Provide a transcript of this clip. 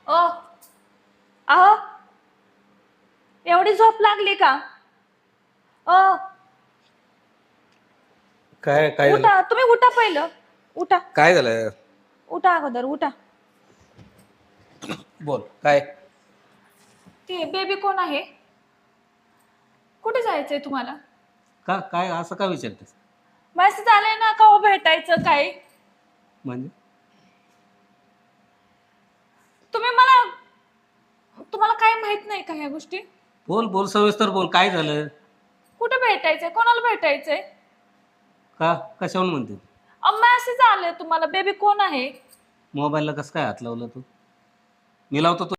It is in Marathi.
ओ अहो, एवढी झोप लागली का? ओ काय काय झालं? उठा, तुम्ही उठा पहिलं. उठा. काय झालं? उठा अगोदर उठा. बोल काय? ते बेबी कोण आहे? कुठे जायचंय तुम्हाला? का काय असं का विचारतेस? मेसेज आलाय ना का हो भेटायचं काय? म्हणजे तुम्ही मला तुम्हाला काय माहित नाही का ह्या गोष्टी? बोल बोल सविस्तर बोल, काय झालं? कुठे भेटायचंय? कोणाला भेटायचंय? का कशाहून म्हणते? मेसेज आलाय तुम्हाला, बेबी कोण आहे? मोबाईलला कसं काय हात लावलं तू? मी लावतो